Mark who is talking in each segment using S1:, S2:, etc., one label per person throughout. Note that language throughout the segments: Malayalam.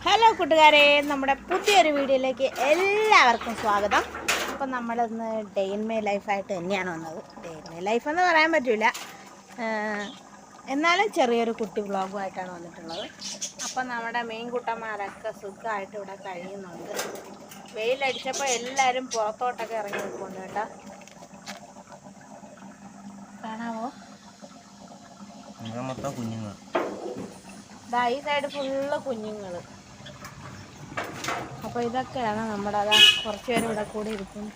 S1: ഹലോ കൂട്ടുകാരെ, നമ്മുടെ പുതിയൊരു വീഡിയോയിലേക്ക് എല്ലാവർക്കും സ്വാഗതം. അപ്പം നമ്മളിന്ന് ഡേ ഇൻ മൈ ലൈഫായിട്ട് തന്നെയാണ് വന്നത്. ഡേ ഇൻ മൈ ലൈഫ് എന്ന് പറയാൻ പറ്റില്ല, എന്നാലും ചെറിയൊരു കുട്ടി വ്ളോഗുമായിട്ടാണ് വന്നിട്ടുള്ളത്. അപ്പം നമ്മുടെ മീൻകുട്ടന്മാരൊക്കെ സുഖമായിട്ട് ഇവിടെ കഴിയുന്നുണ്ട്. വെയിലടിച്ചപ്പോൾ എല്ലാവരും പുറത്തോട്ടൊക്കെ ഇറങ്ങി നിൽക്കുന്നുണ്ട് കേട്ടോ. കാണാമോ?
S2: മൊത്തം കുഞ്ഞുങ്ങൾ.
S1: ഈ സൈഡ് ഫുള്ള് കുഞ്ഞുങ്ങൾ. അപ്പോൾ ഇതൊക്കെയാണ് നമ്മുടെ കുറച്ച് പേരും ഇവിടെ കൂടി ഇരിക്കുന്നു.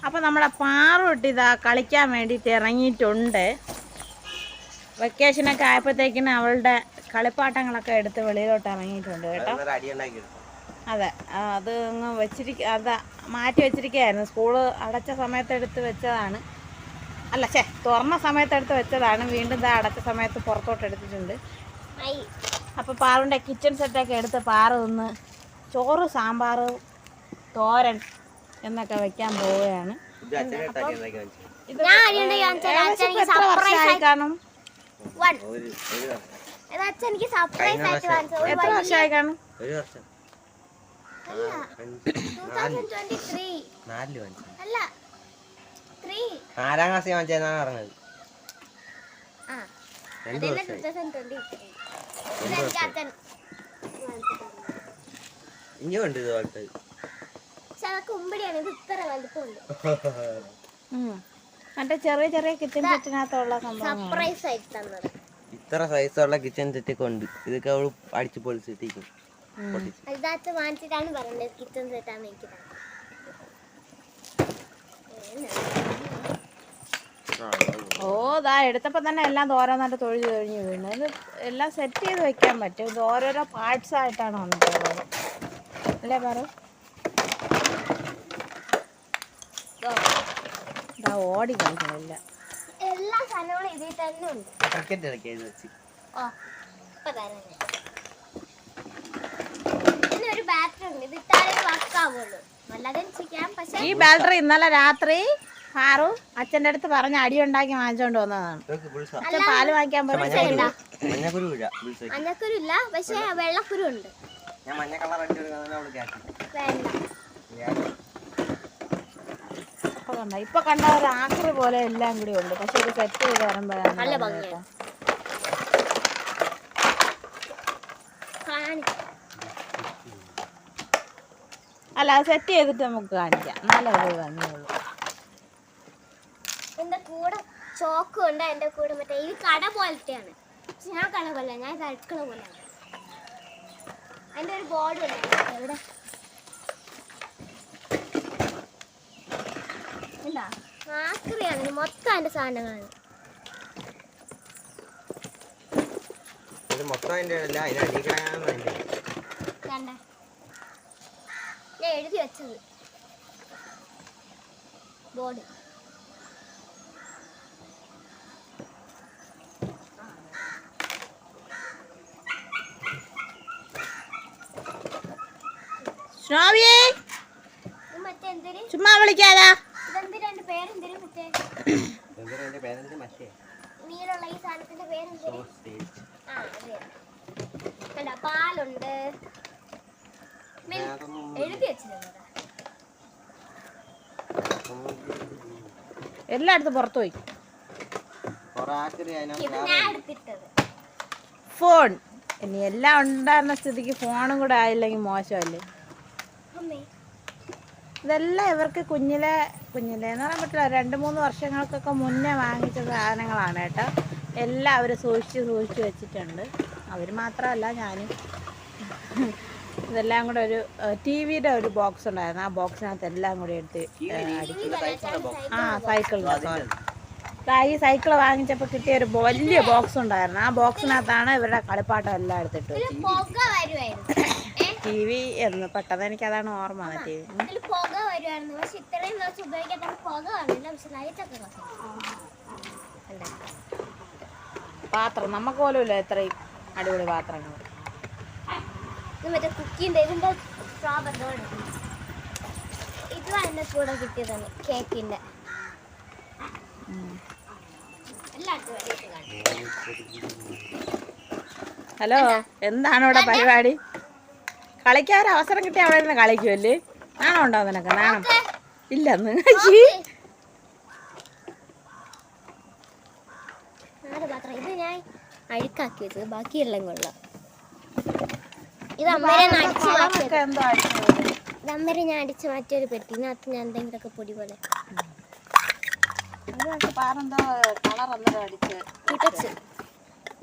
S1: അപ്പോൾ നമ്മുടെ പാറുട്ടി കളിക്കാൻ വേണ്ടിയിട്ട് ഇറങ്ങിയിട്ടുണ്ട്. വെക്കേഷനൊക്കെ ആയപ്പോഴത്തേക്കിന് അവളുടെ കളിപ്പാട്ടങ്ങളൊക്കെ എടുത്ത് വെളിയിലോട്ട് ഇറങ്ങിയിട്ടുണ്ട് കേട്ടോ. അതെ, അത് അങ്ങ് മാറ്റി വെച്ചിരിക്കുകയായിരുന്നു. സ്കൂള് അടച്ച സമയത്ത് എടുത്ത് വെച്ചതാണ്. തുറന്ന സമയത്ത് എടുത്ത് വെച്ചതാണ്. വീണ്ടും അടച്ച സമയത്ത് പുറത്തോട്ട് എടുത്തിട്ടുണ്ട്. അപ്പോൾ പാറുൻ്റെ കിച്ചൺ സെറ്റൊക്കെ എടുത്ത് പാറു ഒന്ന് ചോറ്, സാമ്പാർ, തോരൻ എന്നൊക്കെ വെക്കാൻ പോവുകയാണ്. എത്ര വർഷമായി കാണും? എത്ര വർഷമായി കാണും?
S2: 4ാം ക്ലാസ്സിൽ വാങ്ങിച്ചെന്നാണ് പറഞ്ഞത്. ഇനിയുണ്ട് ഇതുപോലത്തെ.
S1: മറ്റേ ചെറിയ ചെറിയ കിച്ചൺ സെറ്റിനകത്തുള്ള
S2: ഇത്ര സൈസുള്ള കിച്ചൺ സെറ്റ് കൊണ്ട് ഇതൊക്കെ അവള് അടിച്ചു പൊളിച്ചിട്ടിരിക്കും.
S1: എടുത്തപ്പോൾ തന്നെ എല്ലാം തോരാന്നായിട്ട് തൊഴിഞ്ഞ് വീണ്. ഇത് എല്ലാം സെറ്റ് ചെയ്ത് വെക്കാൻ പറ്റും. ഇത് ഓരോരോ പാർട്സ് ആയിട്ടാണ് വന്നിട്ടുള്ളത്, അല്ലേ പറ? ഓടി കളിക്കണില്ല.
S3: എല്ലാ സാധനങ്ങളും ഇതിൽ തന്നെ ഉണ്ട്.
S1: ഈ ബാറ്ററി ഇന്നലെ രാത്രി പാറു അച്ഛൻ്റെ അടുത്ത് പറഞ്ഞ അടി ഉണ്ടാക്കി വാങ്ങിച്ചോണ്ട് വന്നതാണ്. അച്ഛൻ പാല് വാങ്ങിക്കാൻ
S3: മഞ്ഞക്കുരുല്ല, പക്ഷെ വെള്ളക്കുരു ഉണ്ട്.
S1: ഇപ്പൊ കണ്ട ഒരു ആക്രി പോലെ എല്ലാം കൂടി ഉണ്ട്. പക്ഷെ ഇത് സെറ്റ് ചെയ്ത് വരുമ്പോഴാണ് സെറ്റ് ചെയ്തിട്ട് നമുക്ക് കാണിക്കാം. നല്ല ഭംഗിയുള്ളൂ.
S3: എന്റെ കൂടെ ചോക്കും ഉണ്ട്. എന്റെ കൂടെ മറ്റേ ഈ കട പോലത്തെയാണ്. ഞാൻ കട പോലെ, ഞാൻ അടുക്കള പോലെയാണ്. അതിന്റെ ഒരു ബോർഡ് ഉണ്ട് എവിടെ എന്താ ആക്രിയാണ്. മൊത്തം അതിന്റെ സാധനങ്ങളാണ്. ഞാൻ എഴുതി വെച്ചത് ബോർഡ്.
S1: ചുമ്മാ വിളിക്കാതാ.
S3: നീലുള്ള ഈ സാധനത്തിന്റെ പേര് പാലുണ്ട്. എഴുതി വെച്ചിട്ടുണ്ട്.
S1: എല്ലായിടത്തും പുറത്തു പോയി.
S3: ഞാൻ എടുത്തിട്ടത്
S1: ഫോൺ. ഇനി എല്ലാം ഉണ്ടായിരുന്ന സ്ഥിതിക്ക് ഫോണും കൂടെ ആയില്ലെങ്കിൽ മോശമല്ലേ? ഇതെല്ലാം ഇവർക്ക് കുഞ്ഞിലെന്ന് പറയാൻ പറ്റില്ല, 2-3 വർഷങ്ങൾക്കൊക്കെ മുന്നേ വാങ്ങിച്ച സാധനങ്ങളാണ് കേട്ടോ. എല്ലാം അവർ സൂക്ഷിച്ച് വെച്ചിട്ടുണ്ട്. അവർ മാത്രമല്ല, ഞാനും. ഇതെല്ലാം കൂടെ ഒരു TV-യുടെ ഒരു ബോക്സ് ഉണ്ടായിരുന്നു. ആ ബോക്സിനകത്ത് എല്ലാം കൂടി എടുത്ത് അടിച്ചു. ഈ സൈക്കിൾ വാങ്ങിച്ചപ്പോൾ കിട്ടിയ ഒരു വലിയ ബോക്സ് ഉണ്ടായിരുന്നു. ആ ബോക്സിനകത്താണ് ഇവരുടെ കളിപ്പാട്ടം എല്ലാം എടുത്തിട്ട്. TV എന്ന് പെട്ടെന്ന് എനിക്കതാണ് ഓർമ്മ. പാത്രം നമുക്ക് പോലും ഇല്ല ഇത്രയും അടിപൊളി പാത്രങ്ങൾ.
S3: മറ്റേ കുക്കിന്റെ ഇതിന്റെ ഇത് അതിന്റെ കൂടെ കിട്ടിയതാണ് കേക്കിന്റെ.
S1: ഹലോ, എന്താണ് ഇവിടെ പരിപാടി? കളിക്കാൻ ഒരു അവസരം കിട്ടിയ അവിടെ നിന്ന് കളിക്കുമല്ലേ? നാണം ഉണ്ടോ നിനക്ക്? നാണം ഇല്ലെന്ന്.
S3: ഇത് ഞാൻ അഴുക്കാക്കി വെച്ചത്, ബാക്കിയെല്ലാം കൊള്ളാം. ഇത് അമ്മരെ അടിച്ചു മാറ്റിയത്. ഇത് അമ്മരെ ഞാൻ അടിച്ചു മാറ്റിയൊരു പെട്ടി. ഇതിനകത്ത് ഞാൻ എന്തെങ്കിലുമൊക്കെ പൊടി പോലെ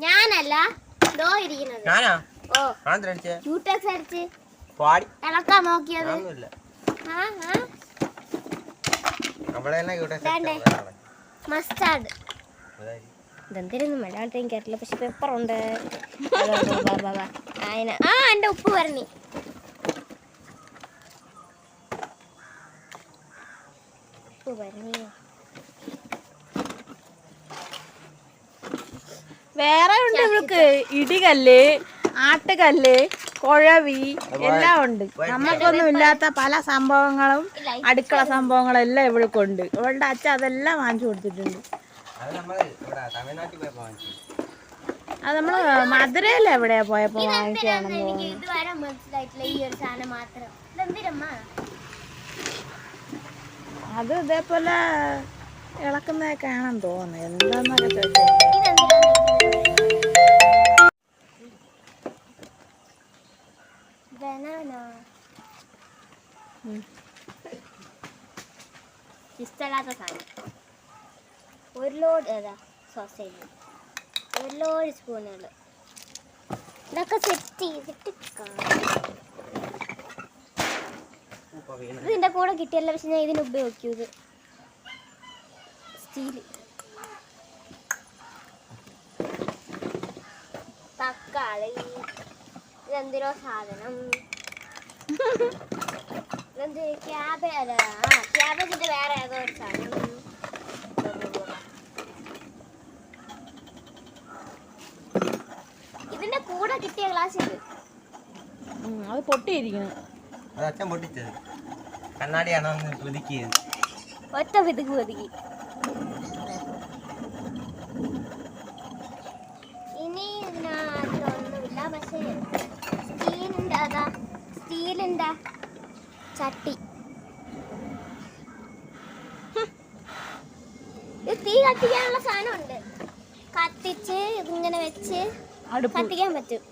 S3: ഞാനല്ല ദോ ഇരിക്കുന്നത്. ഓ ക്യൂടെക്സ് അടിച്ച് ഇളക്കാൻ നോക്കിയത്. മസ്റ്റാർഡ് ഇതെന്തിനൊന്നും മലയാളത്തിൽ എനിക്ക് അറിയില്ല, പക്ഷെ പെപ്പറുണ്ട്. എന്റെ ഉപ്പ് വരണി. ഉപ്പ് വരണി.
S1: വേറെ ഉണ്ട് ഇവൾക്ക്. ഇടികല്ല്, ആട്ടുകല്ല്, കുഴവി എല്ലാം ഉണ്ട്. നമുക്കൊന്നും ഇല്ലാത്ത പല സംഭവങ്ങളും അടുക്കള സംഭവങ്ങളും എല്ലാം ഇവൾക്കുണ്ട്. ഇവളുടെ അച്ഛൻ അതെല്ലാം വാങ്ങിച്ചു കൊടുത്തിട്ടുണ്ട്. അത് നമ്മള് മധുരയിൽ എവിടെയാ പോയപ്പോ വാങ്ങിച്ചാണെന്ന് തോന്നുന്നു.
S3: ഇതുവരെ മനസ്സിലായിട്ടില്ല ഈ ഒരു സാധനം മാത്രം.
S1: അത് ഇതേപോലെ ഇളക്കുന്നതൊക്കെ ആണെന്ന് തോന്നുന്നു. എന്താന്നൊക്കെ ചോദിച്ചാൽ
S3: ഇഷ്ടമല്ലാത്ത സാധനം. ഒരു ലോഡ് സോസേജ്, ഒരു ലോഡ് സ്പൂണുകൾ, ഇതൊക്കെ സെറ്റ് ചെയ്തിട്ട് ഇതിൻ്റെ കൂടെ കിട്ടിയല്ല. പക്ഷെ ഞാൻ ഇതിന് ഉപയോഗിക്കൂ. ഇത് സ്റ്റീല്. തക്കാളി, ഇതെന്തിനോ സാധനം. ഇതെന്ത് ക്യാബേജിന്റെ വേറെ ഏതോ ഒരു സാധനം. ഇതിന്റെ കൂടെ കിട്ടിയ ഗ്ലാസ് ഇത്.
S1: അത് പൊട്ടിയിരിക്കുന്നു.
S2: കണ്ണാടിയാണോ
S3: ഒറ്റ പിതുക്ക് ഒതുക്കി. ഇനി ഇതിനൊന്നുമില്ല. പക്ഷേ സ്റ്റീലിന്റെ ചട്ടി. ഇത് തീ കത്തിക്കാനുള്ള സാധനമുണ്ട്. കത്തിച്ച് ഇതിങ്ങനെ വെച്ച് കത്തിക്കാൻ പറ്റും.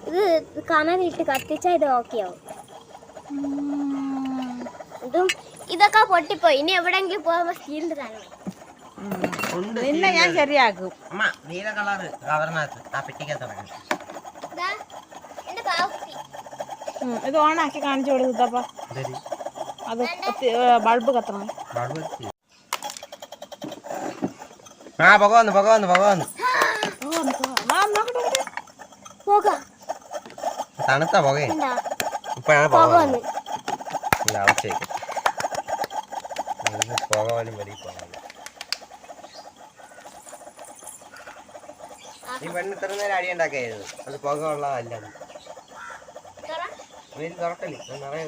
S3: ഇത് കനലിട്ട് കത്തിച്ചാൽ ഇത് ഓക്കെ ആവും. ഇതൊക്കെ പൊട്ടിപ്പോയി. ഇനി എവിടെങ്കിലും പോകുമ്പോ സ്റ്റീലിന്റെ സാധനം
S1: നിന്നെ ഞാൻ ശരിയാക്കും.
S2: നീല കളറ് കവറിനകത്ത് ആ പെട്ടിക്കകത്ത്
S1: ഇത് ഓണാക്കി കാണിച്ചു കൊടുത്തപ്പ അത് ബൾബ് കത്തണം.
S2: പുക വന്നു തണുത്ത പുക ഇപ്പഴാണ് പുക വന്നു. പുക പോലും വലിയ ഈ പെണ്ണ് ഇത്ര നേരം അടി ഉണ്ടാക്കിയായിരുന്നു. അത് പുക ഉള്ളതല്ല. തുറക്കല്ലേ നിറയെ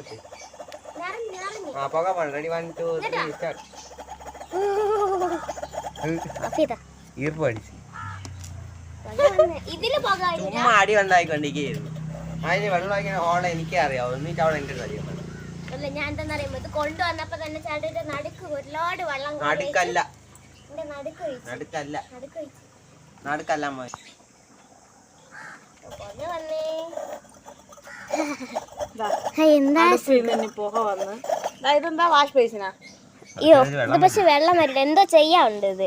S2: പുക പോണം. Ready 1 2 3 start. ഈർപ്പ് അടിച്ച് ചുമ്മാ അടി ഉണ്ടായിക്കൊണ്ടിരിക്കുന്നു. അതിന് വെള്ളം ഒഴിക്കുന്ന ഹോളെ എനിക്കേ അറിയാം. ഒന്നിട്ട് അവിടെ എൻ്റെ അറിയാം.
S3: ഞാൻ എന്താ ഇത് കൊണ്ടുവന്നപ്പോ തന്നെ ചേട്ടന്റെ നടുക്ക് ഒരുപാട് വെള്ളം.
S2: നടുക്കല്ല അമ്മ.
S1: ഇതെന്താ വാഷ് ബേസിനാ?
S3: അയ്യോ ഇത് പക്ഷെ വെള്ളം വരില്ല. എന്തോ ചെയ്യാറുണ്ട് ഇത്.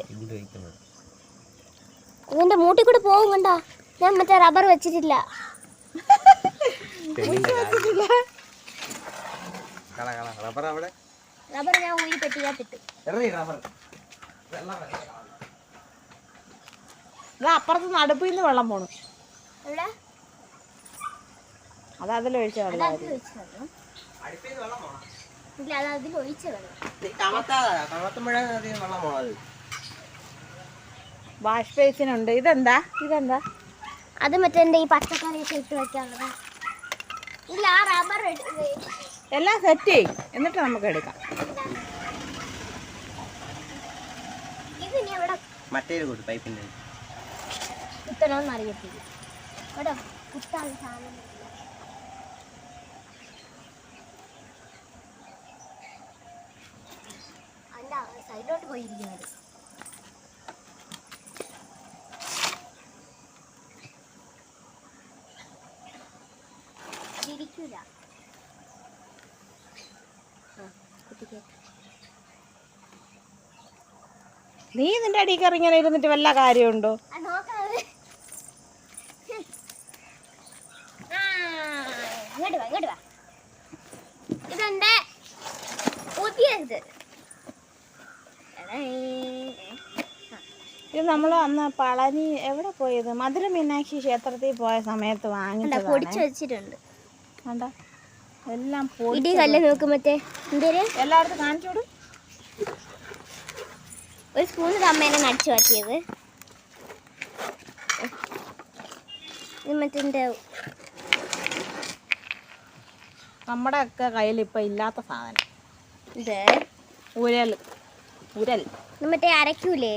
S3: ഇതിന്റെ മൂട്ടി കൂടെ പോകും കണ്ടാ. ഞാൻ മറ്റേ റബ്ബർ വെച്ചിട്ടില്ല. റബ്ബർ ഞാൻ ഊരി പെട്ടിക്കകത്തിട്ടു.
S1: അപ്പുറത്ത് നടുപ്പിൽ നിന്ന് വെള്ളം പോണു. അത് അതിലൊഴിച്ച വെള്ളം. വാഷ് ബേസിനുണ്ട്. ഇതെന്താ
S3: അത് മറ്റേ ഈ പച്ചക്കറി ഇട്ട് വെക്കാനുള്ളത്. ഇല്ല ആ റബ്ബർ
S1: എല്ലാം സെറ്റ് ചെയ്യും. എന്നിട്ട് നമുക്ക് എടുക്കാം.
S2: മറ്റേ പൈപ്പിന്റെ
S3: കുത്തണമെന്ന് അറിയത്തില്ല കേട്ടോ. കുത്താണ് സാധനം. അല്ല സൈഡിലോട്ട് പോയിരിക്കുന്നത്. ഇരിക്കൂല.
S1: നീ നിന്റെ അടിയിൽ കയറി ഇങ്ങനെ ഇരുന്നിട്ട് വല്ല കാര്യമുണ്ടോ?
S3: ഇങ്ങോട്ട് വാ. ഇതെന്റെ പുതിയത്.
S1: ഇത് നമ്മൾ അന്ന് പളനി എവിടെ പോയത്, മധുര മീനാക്ഷി ക്ഷേത്രത്തിൽ പോയ സമയത്ത് വാങ്ങിച്ചതാണ്.
S3: പൊടിച്ചു വെച്ചിട്ടുണ്ട്.
S1: കണ്ട എല്ലാം
S3: ഇടി കല്ല് നോക്കുമ്പത്തേ
S1: എല്ലായിടത്തും കാണിച്ചോടും.
S3: ഒരു സ്പൂണ് അമ്മേനെ നടിച്ചു മാറ്റിയത്. ഇത് മറ്റേ
S1: നമ്മുടെ ഒക്കെ കയ്യിൽ ഇപ്പൊ ഇല്ലാത്ത സാധനം
S3: ഇത്
S1: ഉരൽ. ഉരൽ
S3: മറ്റേ അരക്കൂലേ?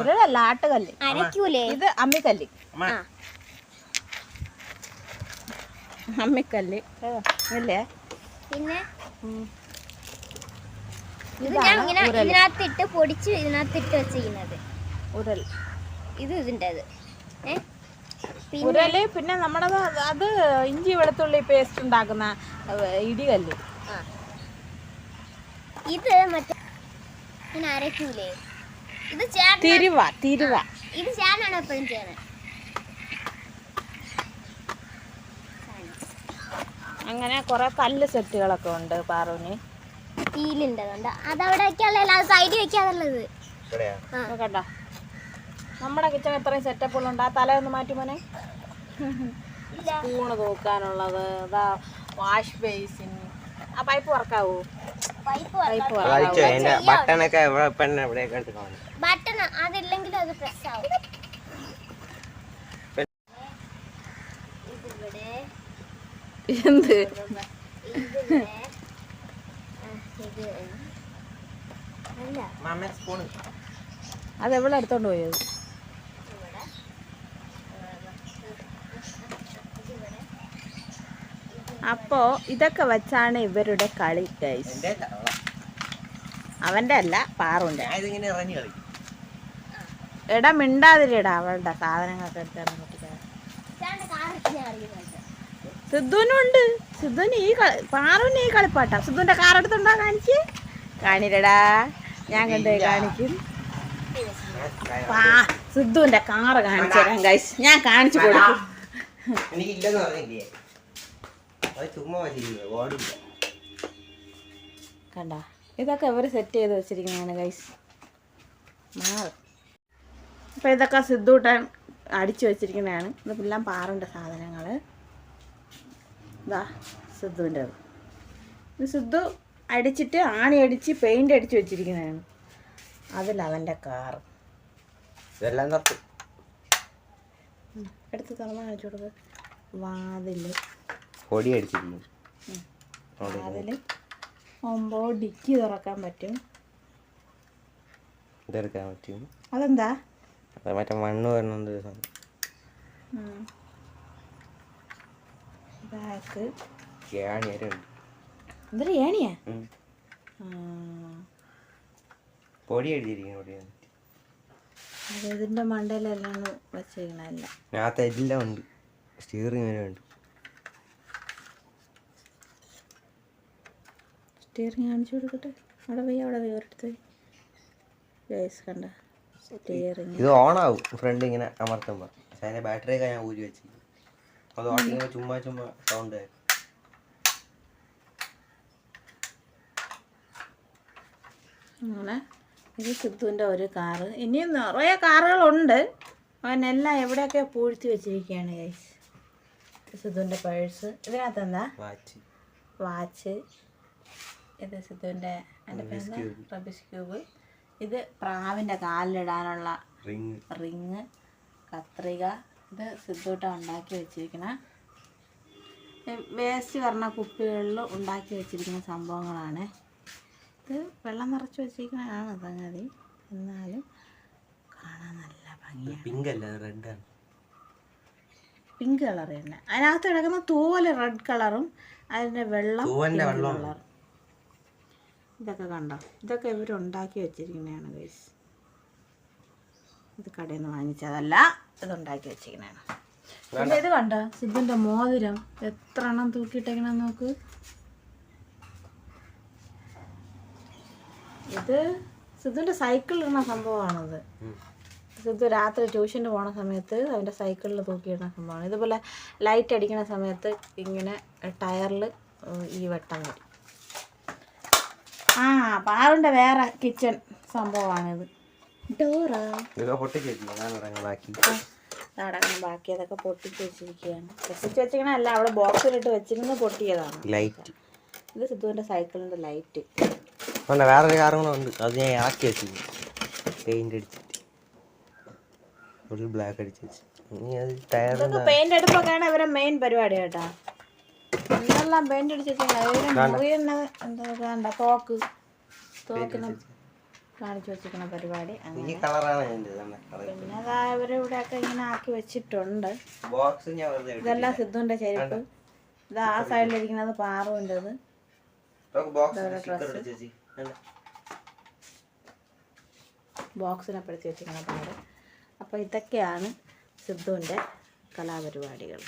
S1: ഉരലല്ല, ആട്ടുകല്ല്.
S3: അരക്കൂലേ?
S1: ഇത് അമ്മിക്കല്ല്. അമ്മിക്കല്ല് അല്ലേ?
S3: പിന്നെ ഇത് ഞാൻ ഇങ്ങനെ ഇതിനകത്തിട്ട് പൊടിച്ച് ഇതിനകത്തിട്ട് വെച്ചിരിക്കുന്നത്
S1: ഉരൽ.
S3: ഇത് ഇതിൻ്റെത്.
S1: ഉരല്. പിന്നെ നമ്മുടെ അത് ഇഞ്ചി വെളുത്തുള്ളി പേസ്റ്റ് ഉണ്ടാക്കുന്ന ഇടികല്ല്.
S3: ഇത് മറ്റേ പിന്നെ അരക്കൂലേ? ഇത്
S1: തിരുവ. തിരുവ
S3: ഇത് ചേട്ടനാണ് എപ്പോഴും ചെയ്യണത്.
S1: അങ്ങനെ കുറെ കല്ല് സെറ്റുകളൊക്കെ ഉണ്ട് പാറുവിന്.
S3: സ്റ്റീലിൻ്റെതുണ്ട്. അതവിടെ വെക്കാനുള്ള സൈഡിൽ വെക്കാതുള്ളത്
S1: കണ്ടോ? നമ്മുടെ കിച്ചൺ എത്രയും സെറ്റപ്പുകളുണ്ട്. ആ തല ഒന്ന് മാറ്റി മോനെ. സ്പൂണ് തൂക്കാനുള്ളത്, ഇതാ വാഷ് ബേസിൻ. ആ പൈപ്പ് വർക്കാവൂ?
S2: ബട്ടണൊക്കെ
S3: ബട്ടൺ അതില്ലെങ്കിലും അത് പ്രസ് ആവും.
S1: എന്ത് അതെവിടെ എടുത്തോണ്ട് പോയത്? അപ്പോ ഇതൊക്കെ വെച്ചാണ് ഇവരുടെ കളി ഗൈസ്. അവന്റെ അല്ല, പാറുണ്ട്. എടാ മിണ്ടാതിരിടാ, അവളുടെ സാധനങ്ങളൊക്കെ എടുത്താണ്. സിദ്ധുവിനും ഉണ്ട്. സിദ്ധുവിന് പാറുവിന് ഈ കളിപ്പാട്ടാ. സിദ്ധുവിന്റെ കാർ എടുത്തുണ്ടോ? കാണിച്ച് കാണിരടാ, ഞാൻ കൊണ്ടുപോയി കാണിക്കും. സിദ്ധുവിന്റെ കാറ് കാണിച്ചു തരാം ഗൈസ്. ഞാൻ കാണിച്ചു കൊടുക്കും. കണ്ട, ഇതൊക്കെ ഇവർ സെറ്റ് ചെയ്ത് വെച്ചിരിക്കുന്നതാണ് ഗൈസ്. അപ്പൊ ഇതൊക്കെ സിദ്ധൂട്ടൻ അടിച്ചു വെച്ചിരിക്കുന്നതാണ്. ഇതെല്ലാം പാറിൻ്റെ സാധനങ്ങൾ. ഇതാ സിദ്ധുവിൻ്റെത്. ഇത് സിദ്ധു അടിച്ചിട്ട് ആണി അടിച്ച് പെയിന്റ് അടിച്ച് വെച്ചിരിക്കുന്നതാണ്. അതിലവൻ്റെ കാറ്. എടുത്ത് തുറന്ന് കാണിച്ചു കൊടുക്കുക. വാതില് വാതില് ആകുമ്പോൾ ഡിക്കി തുറക്കാൻ പറ്റും. അതെന്താ?
S2: മറ്റേ മണ്ണ് വരുന്നുണ്ട്.
S1: ബാക്ക്
S2: എന്തൊരു
S1: എന്തൊരു ഏണിയാ?
S2: പൊടി എഴുതിയിരിക്കുന്നു.
S1: അത് ഇതിൻ്റെ മണ്ടയിലെല്ലാം വെച്ചിരിക്കണല്ല.
S2: അതിനകത്ത് എല്ലാം ഉണ്ട്. സ്റ്റിയറിംഗ് വരെ ഉണ്ട്.
S1: സ്റ്റിയറിംഗ് കാണിച്ചു കൊടുക്കട്ടെ. അവിടെ പോയി ഒരിടത്ത് ഗൈസ് കണ്ട സ്റ്റിയറിംഗ്.
S2: ഇത് ഓണാവും ഫ്രണ്ട് ഇങ്ങനെ അമർത്തുമ്പോൾ. പക്ഷേ അതിൻ്റെ ബാറ്ററിയൊക്കെ ഞാൻ ഊരി വെച്ചു. അത് ഓട്ടിങ്ങനെ ചുമ്മാ സൗണ്ട്.
S1: അങ്ങനെ ഇത് സിദ്ധുവിൻ്റെ ഒരു കാറ്. ഇനിയും നിറയെ കാറുകളുണ്ട്. അവനെല്ലാം എവിടെയൊക്കെ പൂഴ്ത്തി വെച്ചിരിക്കുകയാണ് ഗൈസ്. സിദ്ധുവിൻ്റെ പേഴ്സ്. ഇതിനകത്ത് എന്താ? വാച്ച്. ഇത് സിദ്ധുവിൻ്റെ റബിഷ് ക്യൂബ്. ഇത് പ്രാവിൻ്റെ കാലിലിടാനുള്ള റിങ്, കത്രിക. ഇത് സിദ്ധൂട്ട ഉണ്ടാക്കി വെച്ചിരിക്കണ വേസ്റ്റ് പറഞ്ഞ കുപ്പികളിൽ ഉണ്ടാക്കി വെച്ചിരിക്കുന്ന സംഭവങ്ങളാണ്. ഇത് വെള്ളം നിറച്ച് വെച്ചിരിക്കുന്നതാണ് സംഗതി. എന്നാലും കാണാൻ നല്ല ഭംഗിയാണ്.
S2: പിങ്ക് അല്ല, റെഡാണ്.
S1: പിങ്ക് കളർ തന്നെ. അതിനകത്ത് കിടക്കുന്ന തൂവല് റെഡ് കളറും അതിൻ്റെ വെള്ളം കളർ. ഇതൊക്കെ കണ്ടോ, ഇതൊക്കെ ഇവരുണ്ടാക്കി വെച്ചിരിക്കുന്നതാണ് ഗൈസ്. ഇത് കടയിൽ നിന്ന് വാങ്ങിച്ചതല്ല, ഇതുണ്ടാക്കി വെച്ചിരിക്കുന്നതാണ്. പിന്നെ ഇത് കണ്ടോ, സിദ്ധുൻ്റെ മോതിരം എത്ര എണ്ണം തൂക്കിയിട്ടേക്കണം നോക്ക്. ഇത് സിദ്ധുൻ്റെ സൈക്കിളിലിടുന്ന സംഭവമാണത്. സിദ്ധു രാത്രി ട്യൂഷന് പോണ സമയത്ത് അവൻ്റെ സൈക്കിളിൽ തൂക്കിയിടുന്ന സംഭവമാണ്. ഇതുപോലെ ലൈറ്റ് അടിക്കുന്ന സമയത്ത് ഇങ്ങനെ ടയറിൽ ഈ വെട്ടം വരും. പാറുൻ്റെ വേറെ കിച്ചൺ സംഭവമാണിത്. ബാക്കി അതൊക്കെ പൊട്ടിച്ച് വെച്ചിരിക്കുകയാണ്. പൊട്ടിച്ച് വെച്ചിരിക്കണല്ല, അവിടെ ബോക്സിലിട്ട് വെച്ചിരുന്ന് പൊട്ടിയതാണ് ലൈറ്റ്. ഇത് സിദ്ധുവിൻ്റെ സൈക്കിളിൻ്റെ ലൈറ്റ്.
S2: വേറൊരു കാറും കൂടെ ഉണ്ട്, അത് ഞാൻ ആക്കി വെച്ചിരുന്നു. പെയിന്റ് അടിച്ചിട്ട് ബ്ലാക്ക് അടിച്ച് വെച്ച്.
S1: പെയിന്റ് അടുപ്പൊക്കെയാണ് ഇവരെ മെയിൻ പരിപാടി കേട്ടാ. എന്തെല്ലാം പെയിന്റ് അടിച്ച് വെച്ചിട്ടുണ്ട്. എന്താ തോക്കിനെ കാണിച്ചു വെച്ചിരിക്കുന്ന പരിപാടി. പിന്നെ അതാ ഇവരിവിടെയൊക്കെ ഇങ്ങനെ ആക്കി വെച്ചിട്ടുണ്ട്. ഇതെല്ലാം സിദ്ധുവിൻ്റെ ചെരുപ്പ്. ഇത് ആ സൈഡിലിരിക്കുന്നത് പാറുവിൻ്റെത്. ബോക്സിനെ പിടിച്ച് വെച്ചിരിക്കുന്ന പാട്. അപ്പോൾ ഇതൊക്കെയാണ് സിദ്ധുവിൻ്റെ കലാപരിപാടികൾ.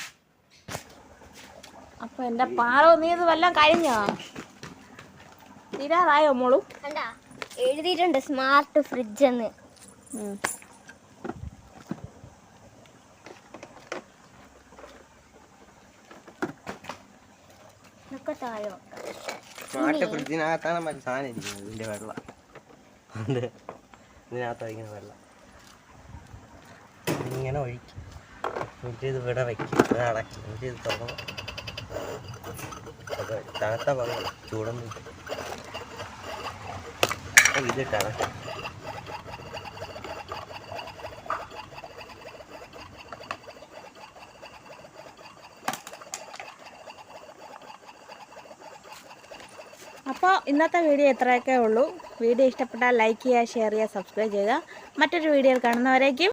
S1: അപ്പോൾ എൻ്റെ പാറോ, നീ ഇത് വല്ലതും കഴിഞ്ഞോ? തീരാറായോ മോളു?
S3: എഴുതിയിട്ടുണ്ട് സ്മാർട്ട് ഫ്രിഡ്ജ് എന്ന്.
S2: സ്മാർട്ട് ഫ്രിഡ്ജിനകത്താണ് മറ്റു സാധനം ഇരിക്കുന്നത്. ഇതിൻ്റെ വെള്ളം ഇതിനകത്ത് വയ്ക്കുന്ന വെള്ളം ഇങ്ങനെ ഒഴിക്കും. എന്നിട്ട് ഇത് ഇവിടെ വയ്ക്കും, ഇത് അടയ്ക്കും. എന്നിട്ട് ഇത് തുറന്ന് തണുത്ത പകൽ ചൂടൊന്നും ഇതിട്ട് അടയ്ക്കും.
S1: അപ്പോൾ ഇന്നത്തെ വീഡിയോ ഇത്രയൊക്കെ ഉള്ളൂ. വീഡിയോ ഇഷ്ടപ്പെട്ടാൽ ലൈക്ക് ചെയ്യുക, ഷെയർ ചെയ്യുക, സബ്സ്ക്രൈബ് ചെയ്യുക. മറ്റൊരു വീഡിയോയിൽ കാണുന്നവരേക്കും